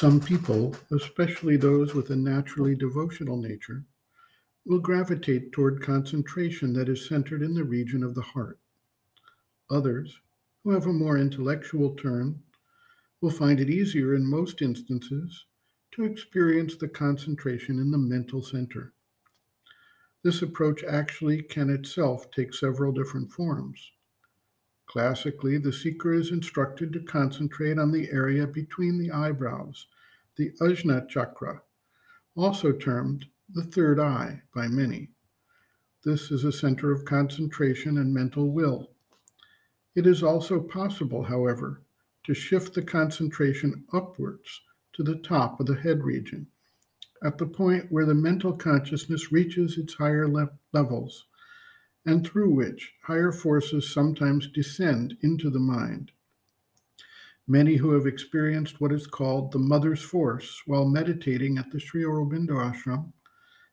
Some people, especially those with a naturally devotional nature, will gravitate toward concentration that is centered in the region of the heart. Others, who have a more intellectual turn, will find it easier in most instances to experience the concentration in the mental center. This approach actually can itself take several different forms. Classically, the seeker is instructed to concentrate on the area between the eyebrows, the Ajna chakra, also termed the third eye by many. This is a center of concentration and mental will. It is also possible, however, to shift the concentration upwards to the top of the head region, at the point where the mental consciousness reaches its higher levels, and through which higher forces sometimes descend into the mind. Many who have experienced what is called the mother's force while meditating at the Sri Aurobindo ashram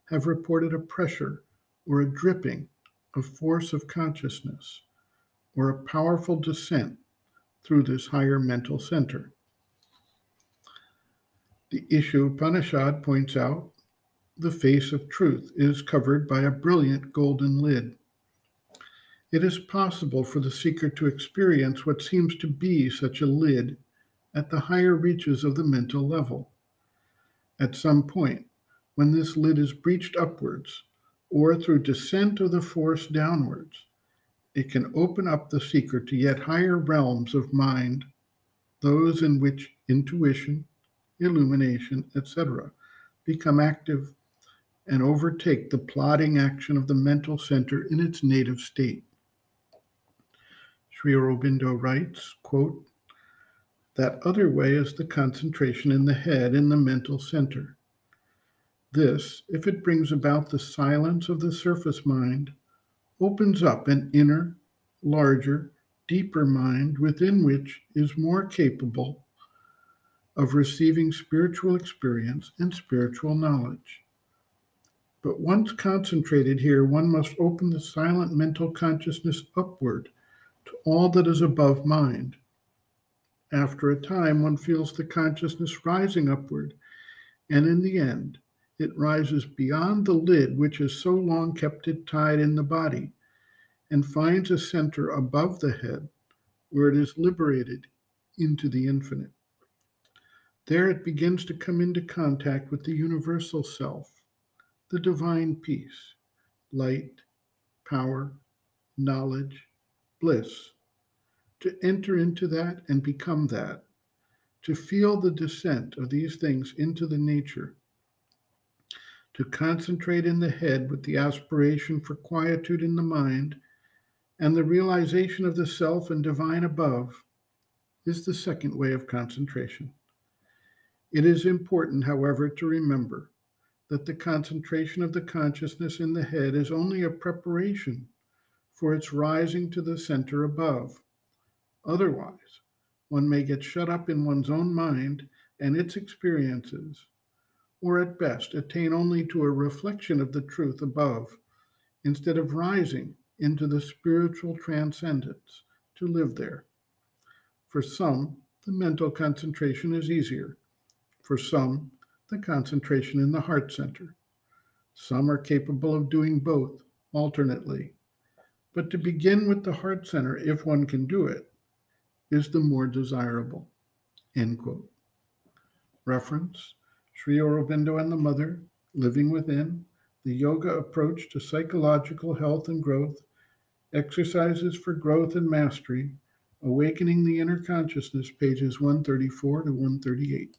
have reported a pressure or a dripping of force of consciousness or a powerful descent through this higher mental center. The Isha Upanishad points out the face of truth is covered by a brilliant golden lid. It is possible for the seeker to experience what seems to be such a lid at the higher reaches of the mental level. At some point, when this lid is breached upwards, or through descent of the force downwards, it can open up the seeker to yet higher realms of mind, those in which intuition, illumination, etc., become active and overtake the plodding action of the mental center in its native state. Sri Aurobindo writes, quote, "That other way is the concentration in the head in the mental center. This, if it brings about the silence of the surface mind, opens up an inner, larger, deeper mind within which is more capable of receiving spiritual experience and spiritual knowledge. But once concentrated here, one must open the silent mental consciousness upward to all that is above mind. After a time, one feels the consciousness rising upward, and in the end, it rises beyond the lid which has so long kept it tied in the body, and finds a center above the head where it is liberated into the infinite. There it begins to come into contact with the universal self, the divine peace, light, power, knowledge, bliss, to enter into that and become that, to feel the descent of these things into the nature, to concentrate in the head with the aspiration for quietude in the mind and the realization of the self and divine above, is the second way of concentration. It is important, however, to remember that the concentration of the consciousness in the head is only a preparation for its rising to the center above. Otherwise, one may get shut up in one's own mind and its experiences, or at best attain only to a reflection of the truth above, instead of rising into the spiritual transcendence to live there. For some, the mental concentration is easier. For some, the concentration in the heart center. Some are capable of doing both alternately. But to begin with the heart center, if one can do it, is the more desirable." End quote. Reference, Sri Aurobindo and the Mother, Living Within, The Yoga Approach to Psychological Health and Growth, Exercises for Growth and Mastery, Awakening the Inner Consciousness, pages 134 to 138.